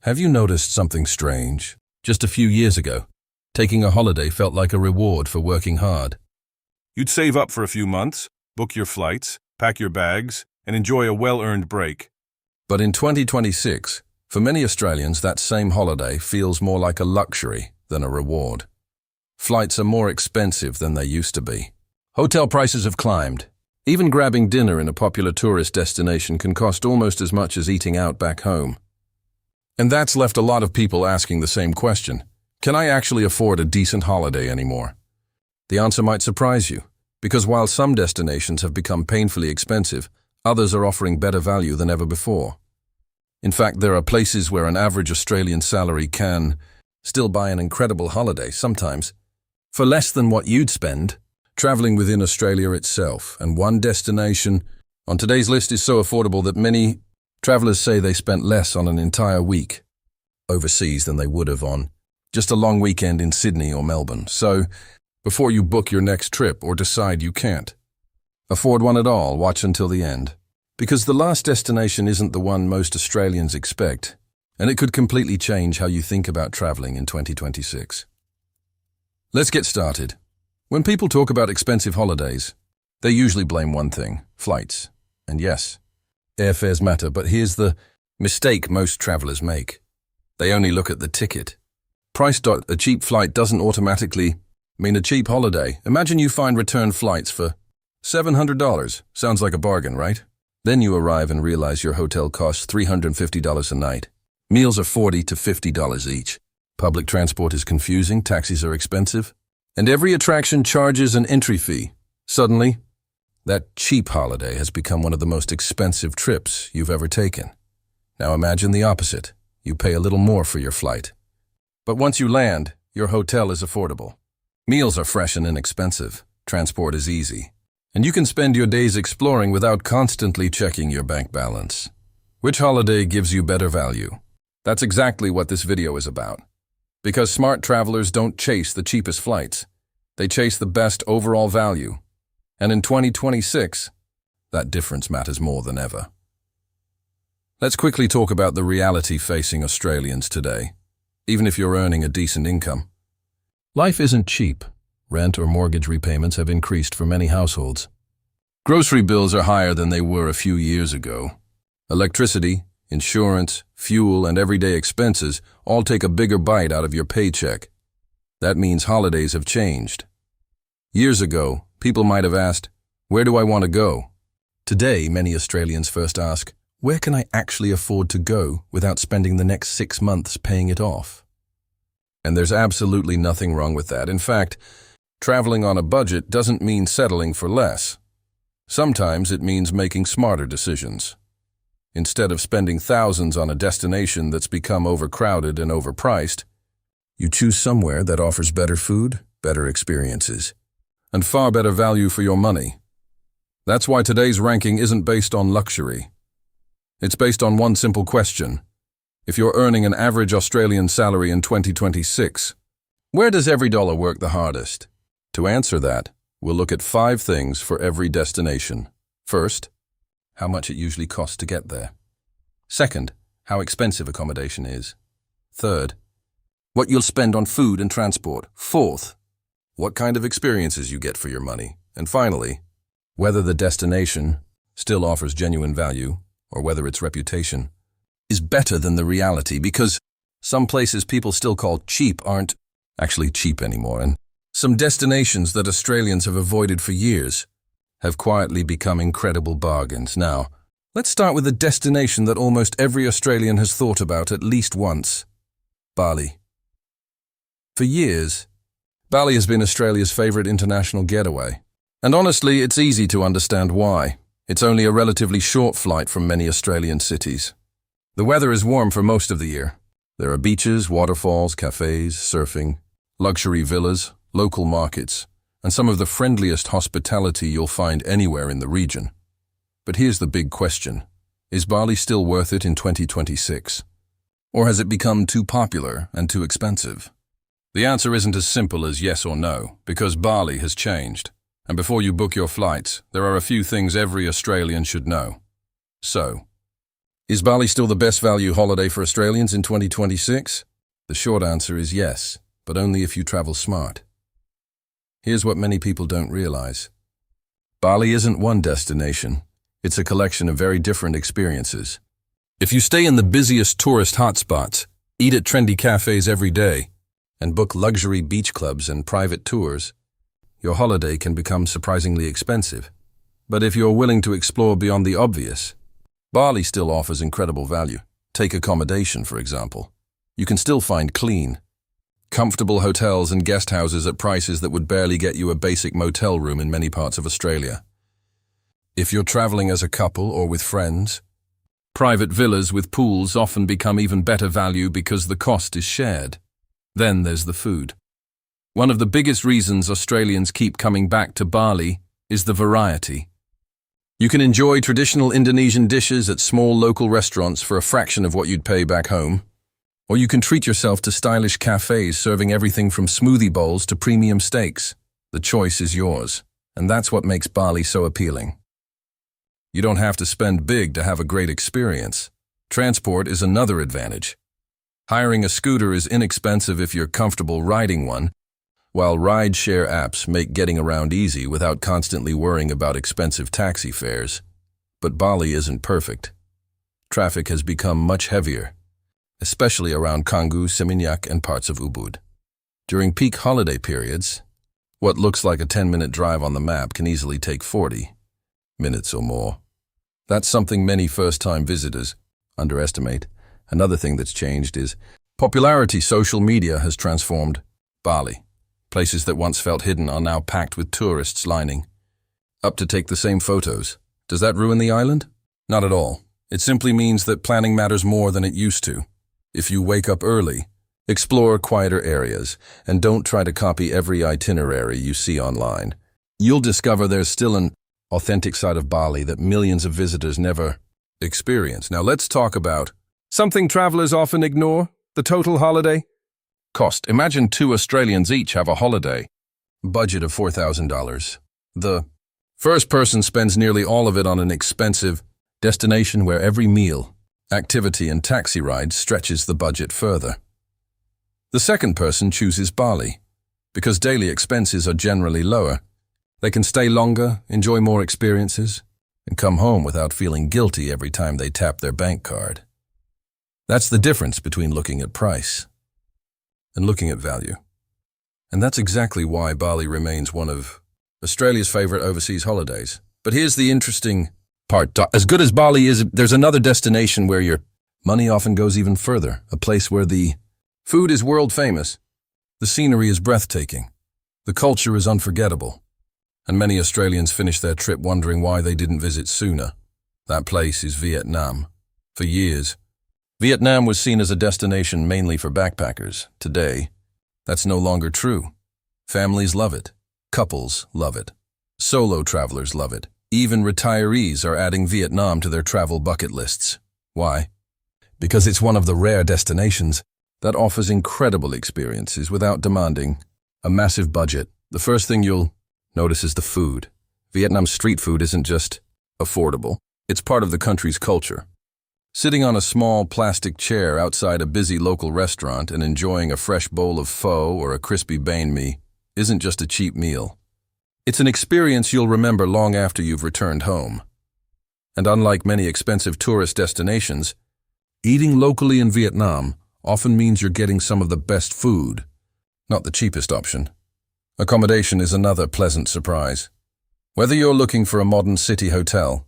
Have you noticed something strange? Just a few years ago, taking a holiday felt like a reward for working hard. You'd save up for a few months, book your flights, pack your bags, and enjoy a well-earned break. But in 2026, for many Australians, that same holiday feels more like a luxury than a reward. Flights are more expensive than they used to be. Hotel prices have climbed. Even grabbing dinner in a popular tourist destination can cost almost as much as eating out back home. And that's left a lot of people asking the same question. Can I actually afford a decent holiday anymore? The answer might surprise you, because while some destinations have become painfully expensive, others are offering better value than ever before. In fact, there are places where an average Australian salary can still buy an incredible holiday, sometimes for less than what you'd spend traveling within Australia itself. And one destination on today's list is so affordable that many travelers say they spent less on an entire week overseas than they would have on just a long weekend in Sydney or Melbourne. So, before you book your next trip or decide you can't afford one at all, watch until the end. Because the last destination isn't the one most Australians expect, and it could completely change how you think about traveling in 2026. Let's get started. When people talk about expensive holidays, they usually blame one thing: flights. And yes, airfares matter, but here's the mistake most travelers make. They only look at the ticket. A cheap flight doesn't automatically mean a cheap holiday. Imagine you find return flights for $700. Sounds like a bargain, right? Then you arrive and realize your hotel costs $350 a night. Meals are $40 to $50 each. Public transport is confusing, taxis are expensive, and every attraction charges an entry fee. Suddenly, that cheap holiday has become one of the most expensive trips you've ever taken. Now imagine the opposite. You pay a little more for your flight. But once you land, your hotel is affordable. Meals are fresh and inexpensive. Transport is easy. And you can spend your days exploring without constantly checking your bank balance. Which holiday gives you better value? That's exactly what this video is about. Because smart travelers don't chase the cheapest flights. They chase the best overall value. And in 2026, that difference matters more than ever. Let's quickly talk about the reality facing Australians today. Even if you're earning a decent income, life isn't cheap. Rent or mortgage repayments have increased for many households. Grocery bills are higher than they were a few years ago. Electricity, insurance, fuel, and everyday expenses all take a bigger bite out of your paycheck. That means holidays have changed. Years ago, people might have asked, "Where do I want to go?" Today, many Australians first ask, "Where can I actually afford to go without spending the next 6 months paying it off?" And there's absolutely nothing wrong with that. In fact, traveling on a budget doesn't mean settling for less. Sometimes it means making smarter decisions. Instead of spending thousands on a destination that's become overcrowded and overpriced, you choose somewhere that offers better food, better experiences, and far better value for your money. That's why today's ranking isn't based on luxury. It's based on one simple question. If you're earning an average Australian salary in 2026, where does every dollar work the hardest? To answer that, we'll look at 5 things for every destination. First, how much it usually costs to get there. Second, how expensive accommodation is. Third, what you'll spend on food and transport. Fourth, what kind of experiences you get for your money. And finally, whether the destination still offers genuine value or whether its reputation is better than the reality, because some places people still call cheap aren't actually cheap anymore, and some destinations that Australians have avoided for years have quietly become incredible bargains. Now, let's start with a destination that almost every Australian has thought about at least once: Bali. For years, Bali has been Australia's favourite international getaway. And honestly, it's easy to understand why. It's only a relatively short flight from many Australian cities. The weather is warm for most of the year. There are beaches, waterfalls, cafes, surfing, luxury villas, local markets, and some of the friendliest hospitality you'll find anywhere in the region. But here's the big question. Is Bali still worth it in 2026? Or has it become too popular and too expensive? The answer isn't as simple as yes or no, because Bali has changed. And before you book your flights, there are a few things every Australian should know. So, Is Bali still the best value holiday for Australians in 2026? The short answer is yes, but only if you travel smart. Here's what many people don't realize. Bali isn't one destination. It's a collection of very different experiences. If you stay in the busiest tourist hotspots, eat at trendy cafes every day, and book luxury beach clubs and private tours, your holiday can become surprisingly expensive. But if you're willing to explore beyond the obvious, Bali still offers incredible value. Take accommodation, for example. You can still find clean, comfortable hotels and guest houses at prices that would barely get you a basic motel room in many parts of Australia. If you're traveling as a couple or with friends, private villas with pools often become even better value because the cost is shared. Then there's the food. One of the biggest reasons Australians keep coming back to Bali is the variety. You can enjoy traditional Indonesian dishes at small local restaurants for a fraction of what you'd pay back home. Or you can treat yourself to stylish cafes serving everything from smoothie bowls to premium steaks. The choice is yours, and that's what makes Bali so appealing. You don't have to spend big to have a great experience. Transport is another advantage. Hiring a scooter is inexpensive if you're comfortable riding one, while ride-share apps make getting around easy without constantly worrying about expensive taxi fares. But Bali isn't perfect. Traffic has become much heavier, especially around Canggu, Seminyak, and parts of Ubud. During peak holiday periods, what looks like a 10-minute drive on the map can easily take 40 minutes or more. That's something many first-time visitors underestimate. Another thing that's changed is popularity. Social media has transformed Bali. Places that once felt hidden are now packed with tourists lining up to take the same photos. Does that ruin the island? Not at all. It simply means that planning matters more than it used to. If you wake up early, explore quieter areas, and don't try to copy every itinerary you see online, you'll discover there's still an authentic side of Bali that millions of visitors never experience. Now let's talk about something travelers often ignore: the total holiday cost. Imagine 2 Australians each have a holiday budget of $4,000. The first person spends nearly all of it on an expensive destination where every meal, activity, and taxi ride stretches the budget further. The second person chooses Bali because daily expenses are generally lower. They can stay longer, enjoy more experiences, and come home without feeling guilty every time they tap their bank card. That's the difference between looking at price and looking at value. And that's exactly why Bali remains one of Australia's favorite overseas holidays. But here's the interesting part. As good as Bali is, there's another destination where your money often goes even further, a place where the food is world famous, the scenery is breathtaking, the culture is unforgettable, and many Australians finish their trip wondering why they didn't visit sooner. That place is Vietnam. For years, Vietnam was seen as a destination mainly for backpackers. Today, that's no longer true. Families love it. Couples love it. Solo travelers love it. Even retirees are adding Vietnam to their travel bucket lists. Why? Because it's one of the rare destinations that offers incredible experiences without demanding a massive budget. The first thing you'll notice is the food. Vietnam's street food isn't just affordable. It's part of the country's culture. Sitting on a small plastic chair outside a busy local restaurant and enjoying a fresh bowl of pho or a crispy banh mi isn't just a cheap meal. It's an experience you'll remember long after you've returned home. And unlike many expensive tourist destinations, eating locally in Vietnam often means you're getting some of the best food, not the cheapest option. Accommodation is another pleasant surprise. Whether you're looking for a modern city hotel,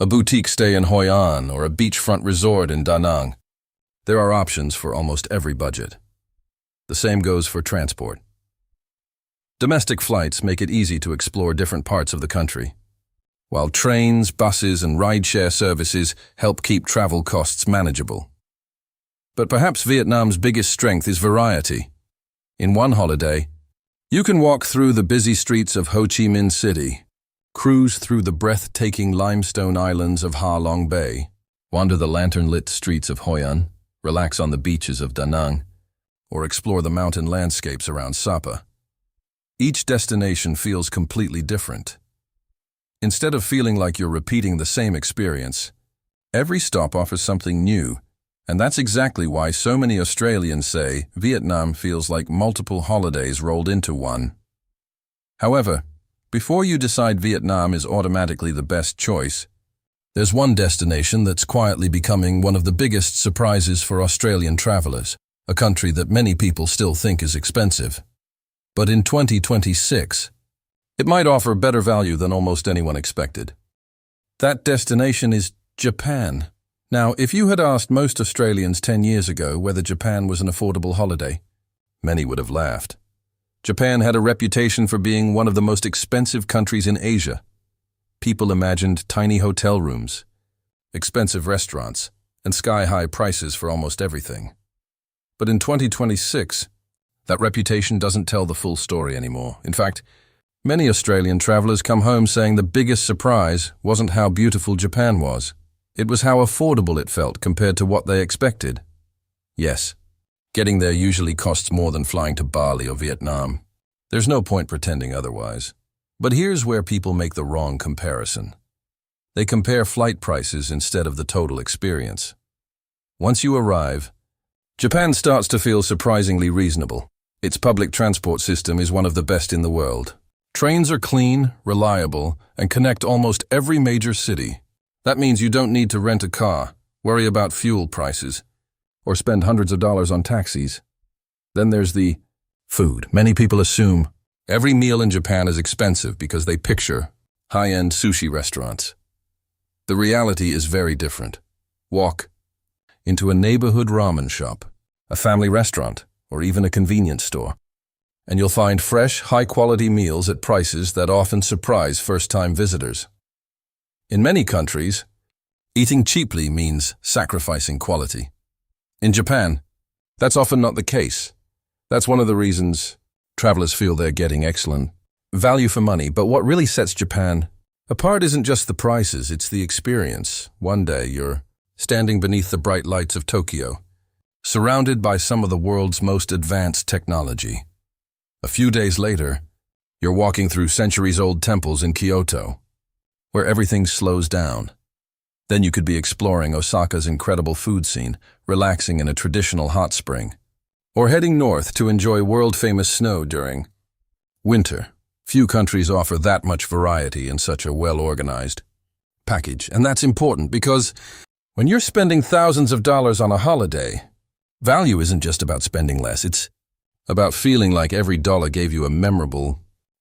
a boutique stay in Hoi An, or a beachfront resort in Da Nang, there are options for almost every budget. The same goes for transport. Domestic flights make it easy to explore different parts of the country, while trains, buses, and rideshare services help keep travel costs manageable. But perhaps Vietnam's biggest strength is variety. In one holiday, you can walk through the busy streets of Ho Chi Minh City, cruise through the breathtaking limestone islands of Ha Long Bay, wander the lantern-lit streets of Hoi An, relax on the beaches of Da Nang, or explore the mountain landscapes around Sapa. Each destination feels completely different. Instead of feeling like you're repeating the same experience, Every stop offers something new, and that's exactly why so many Australians say Vietnam feels like multiple holidays rolled into one. However, before you decide Vietnam is automatically the best choice, there's one destination that's quietly becoming one of the biggest surprises for Australian travelers, a country that many people still think is expensive. But in 2026, it might offer better value than almost anyone expected. That destination is Japan. Now, if you had asked most Australians 10 years ago whether Japan was an affordable holiday, many would have laughed. Japan had a reputation for being one of the most expensive countries in Asia. People imagined tiny hotel rooms, expensive restaurants, and sky-high prices for almost everything. But in 2026, that reputation doesn't tell the full story anymore. In fact, many Australian travelers come home saying the biggest surprise wasn't how beautiful Japan was. It was how affordable it felt compared to what they expected. Yes, getting there usually costs more than flying to Bali or Vietnam. There's no point pretending otherwise. But here's where people make the wrong comparison. They compare flight prices instead of the total experience. Once you arrive, Japan starts to feel surprisingly reasonable. Its public transport system is one of the best in the world. Trains are clean, reliable, and connect almost every major city. That means you don't need to rent a car, worry about fuel prices, or spend hundreds of dollars on taxis. Then there's the food. Many people assume every meal in Japan is expensive because they picture high-end sushi restaurants. The reality is very different. Walk into a neighborhood ramen shop, a family restaurant, or even a convenience store, and you'll find fresh, high-quality meals at prices that often surprise first-time visitors. In many countries, eating cheaply means sacrificing quality. In Japan, that's often not the case. That's one of the reasons travelers feel they're getting excellent value for money. But what really sets Japan apart isn't just the prices, it's the experience. One day you're standing beneath the bright lights of Tokyo, surrounded by some of the world's most advanced technology. A few days later, you're walking through centuries-old temples in Kyoto, where everything slows down. Then you could be exploring Osaka's incredible food scene, relaxing in a traditional hot spring, or heading north to enjoy world-famous snow during winter. Few countries offer that much variety in such a well-organized package. And that's important because when you're spending thousands of dollars on a holiday, value isn't just about spending less. It's about feeling like every dollar gave you a memorable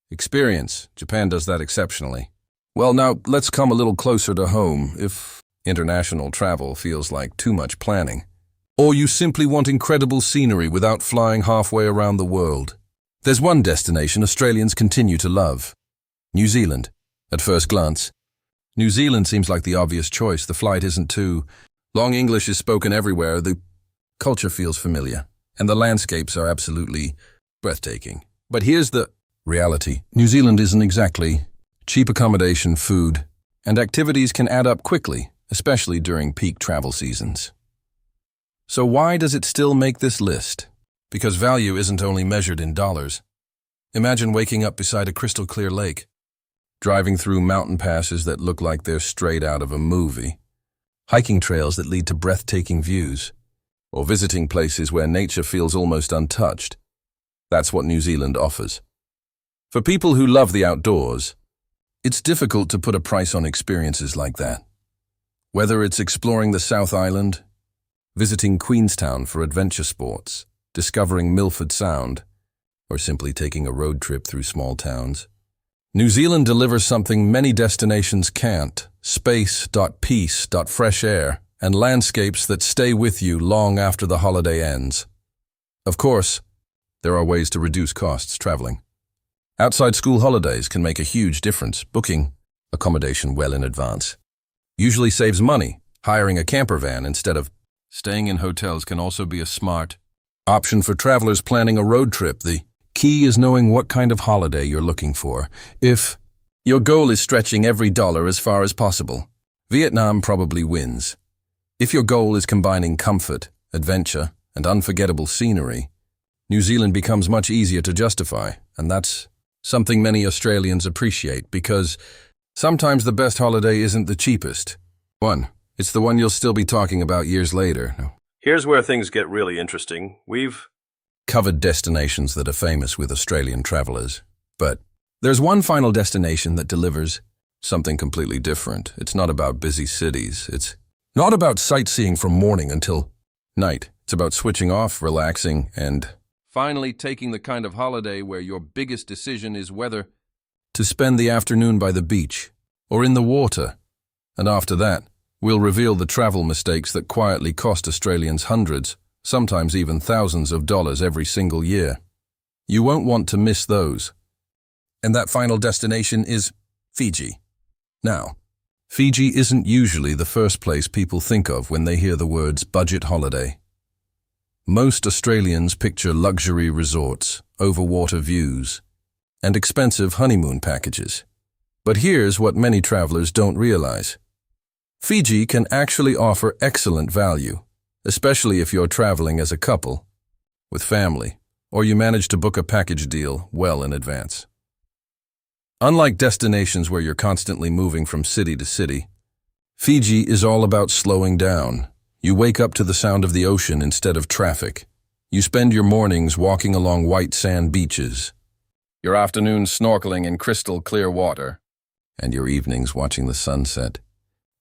experience. Japan does that exceptionally. Well, now let's come a little closer to home. If international travel feels like too much planning, or you simply want incredible scenery without flying halfway around the world, there's one destination Australians continue to love: New Zealand. At first glance, New Zealand seems like the obvious choice. The flight isn't too long, English is spoken everywhere, the culture feels familiar, and the landscapes are absolutely breathtaking. But here's the reality. New Zealand isn't exactly cheap. Accommodation, food, and activities can add up quickly, especially during peak travel seasons. So why does it still make this list? Because value isn't only measured in dollars. Imagine waking up beside a crystal-clear lake, driving through mountain passes that look like they're straight out of a movie, hiking trails that lead to breathtaking views, or visiting places where nature feels almost untouched. That's what New Zealand offers. For people who love the outdoors, it's difficult to put a price on experiences like that. Whether it's exploring the South Island, visiting Queenstown for adventure sports, discovering Milford Sound, or simply taking a road trip through small towns, New Zealand delivers something many destinations can't: space, peace, fresh air, and landscapes that stay with you long after the holiday ends. Of course, there are ways to reduce costs traveling. Outside school holidays can make a huge difference. Booking accommodation well in advance usually saves money. Hiring a camper van instead of staying in hotels can also be a smart option for travelers planning a road trip. The key is knowing what kind of holiday you're looking for. If your goal is stretching every dollar as far as possible, Vietnam probably wins. If your goal is combining comfort, adventure, and unforgettable scenery, New Zealand becomes much easier to justify, and that's something many Australians appreciate, because sometimes the best holiday isn't the cheapest one. It's the one you'll still be talking about years later. No. Here's where things get really interesting. We've Covered destinations that are famous with Australian travelers. But there's one final destination that delivers something completely different. It's not about busy cities. It's not about sightseeing from morning until night. It's about switching off, relaxing, and finally taking the kind of holiday where your biggest decision is whether to spend the afternoon by the beach or in the water. And after that, we'll reveal the travel mistakes that quietly cost Australians hundreds, sometimes even thousands of dollars every single year. You won't want to miss those. And that final destination is Fiji. Now, Fiji isn't usually the first place people think of when they hear the words budget holiday. Most Australians picture luxury resorts, overwater views, and expensive honeymoon packages. But here's what many travelers don't realize. Fiji can actually offer excellent value, especially if you're traveling as a couple, with family, or you manage to book a package deal well in advance. Unlike destinations where you're constantly moving from city to city, Fiji is all about slowing down. You wake up to the sound of the ocean instead of traffic. You spend your mornings walking along white sand beaches, your afternoons snorkeling in crystal clear water, and your evenings watching the sunset.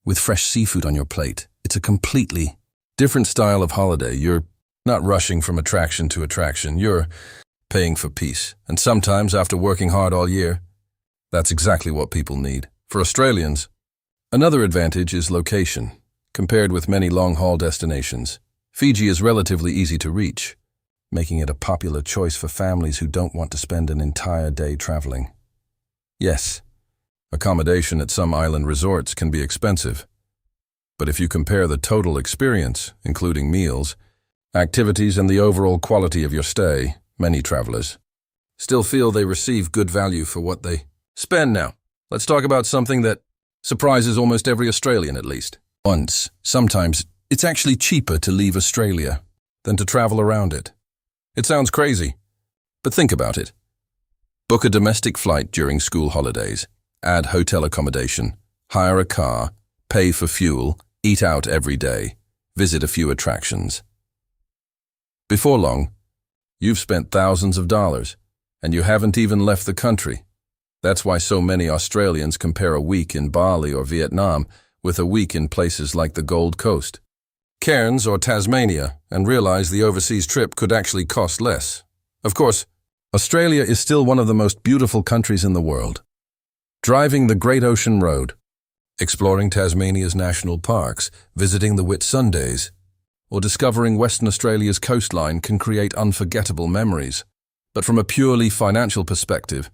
With fresh seafood on your plate, it's a completely different style of holiday. You're not rushing from attraction to attraction. You're paying for peace. And sometimes, after working hard all year, that's exactly what people need. For Australians, another advantage is location. Compared with many long-haul destinations, Fiji is relatively easy to reach, making it a popular choice for families who don't want to spend an entire day traveling. Yes, accommodation at some island resorts can be expensive. But if you compare the total experience, including meals, activities, and the overall quality of your stay, many travelers still feel they receive good value for what they spend. Now, let's talk about something that surprises almost every Australian at least. Sometimes, it's actually cheaper to leave Australia than to travel around it. It sounds crazy, but think about it. Book a domestic flight during school holidays, add hotel accommodation, hire a car, pay for fuel, eat out every day, visit a few attractions. Before long, you've spent thousands of dollars, and you haven't even left the country. That's why so many Australians compare a week in Bali or Vietnam with a week in places like the Gold Coast, Cairns or Tasmania, and realize the overseas trip could actually cost less. Of course, Australia is still one of the most beautiful countries in the world. Driving the Great Ocean Road, exploring Tasmania's national parks, visiting the Whitsundays, or discovering Western Australia's coastline can create unforgettable memories. But from a purely financial perspective,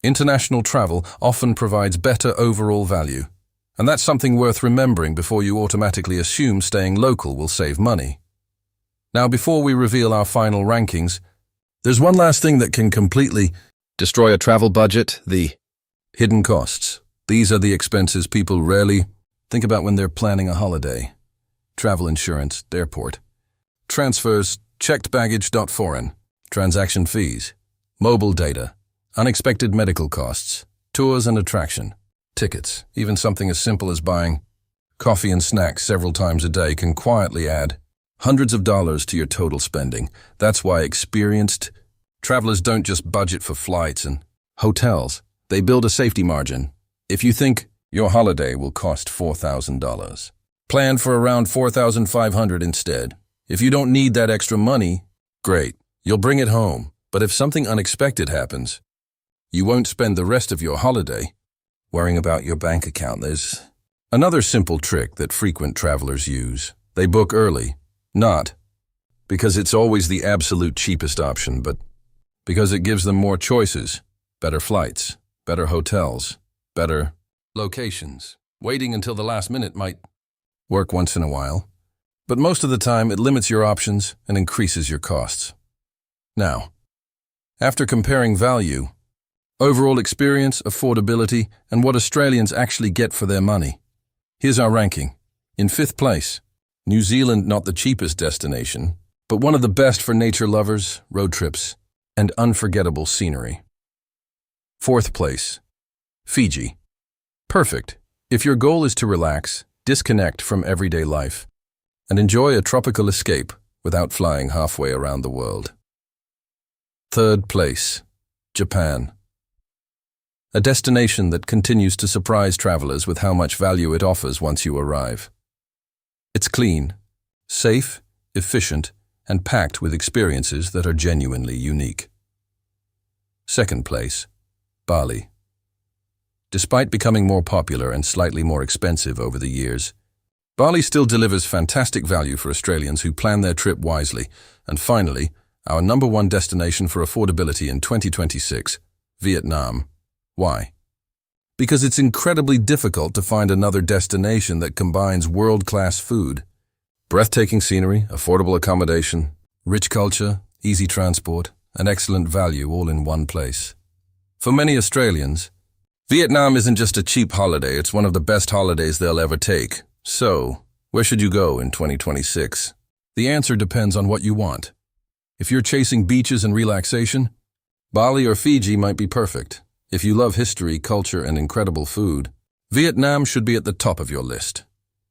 international travel often provides better overall value. And that's something worth remembering before you automatically assume staying local will save money. Now, before we reveal our final rankings, there's one last thing that can completely destroy a travel budget: the hidden costs. These are the expenses people rarely think about when they're planning a holiday. Travel insurance, airport transfers, checked baggage. Foreign transaction fees, mobile data, unexpected medical costs, tours and attraction, tickets. Even something as simple as buying coffee and snacks several times a day can quietly add hundreds of dollars to your total spending. That's why experienced travelers don't just budget for flights and hotels. They build a safety margin. If you think your holiday will cost $4,000, plan for around $4,500 instead. If you don't need that extra money, great, you'll bring it home. But if something unexpected happens, you won't spend the rest of your holiday worrying about your bank account. There's another simple trick that frequent travelers use. They book early, not because it's always the absolute cheapest option, but because it gives them more choices, better flights, better hotels, better locations. Waiting until the last minute might work once in a while, but most of the time it limits your options and increases your costs. Now, after comparing value, overall experience, affordability, and what Australians actually get for their money, here's our ranking. In 5th place, New Zealand, not the cheapest destination, but one of the best for nature lovers, road trips, and unforgettable scenery. 4th place, Fiji. Perfect if your goal is to relax, disconnect from everyday life, and enjoy a tropical escape without flying halfway around the world. Third place, Japan. A destination that continues to surprise travelers with how much value it offers once you arrive. It's clean, safe, efficient, and packed with experiences that are genuinely unique. Second place, Bali. Despite becoming more popular and slightly more expensive over the years, Bali still delivers fantastic value for Australians who plan their trip wisely. And finally, our number one destination for affordability in 2026, Vietnam. Why? Because it's incredibly difficult to find another destination that combines world-class food, breathtaking scenery, affordable accommodation, rich culture, easy transport, and excellent value all in one place. For many Australians, Vietnam isn't just a cheap holiday, it's one of the best holidays they'll ever take. So, where should you go in 2026? The answer depends on what you want. If you're chasing beaches and relaxation, Bali or Fiji might be perfect. If you love history, culture, and incredible food, Vietnam should be at the top of your list.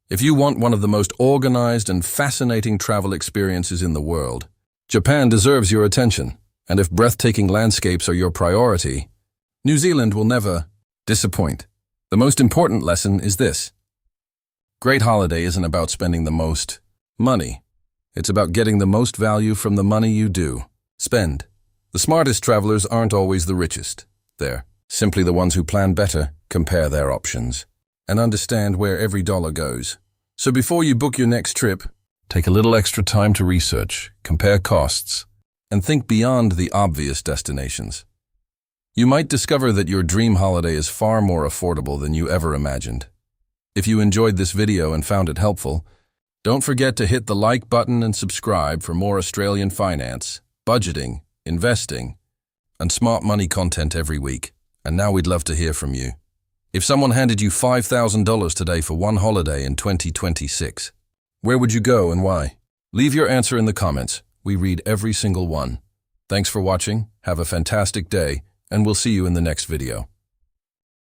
If you want one of the most organized and fascinating travel experiences in the world, Japan deserves your attention. And if breathtaking landscapes are your priority, New Zealand will never disappoint. The most important lesson is this. Great holiday isn't about spending the most money. It's about getting the most value from the money you do spend. The smartest travelers aren't always the richest. They're simply the ones who plan better, compare their options, and understand where every dollar goes. So before you book your next trip, take a little extra time to research, compare costs, and think beyond the obvious destinations. You might discover that your dream holiday is far more affordable than you ever imagined. If you enjoyed this video and found it helpful, don't forget to hit the like button and subscribe for more Australian finance, budgeting, investing, and smart money content every week. And now we'd love to hear from you. If someone handed you $5,000 today for one holiday in 2026, where would you go and why? Leave your answer in the comments. We read every single one. Thanks for watching, have a fantastic day, and we'll see you in the next video.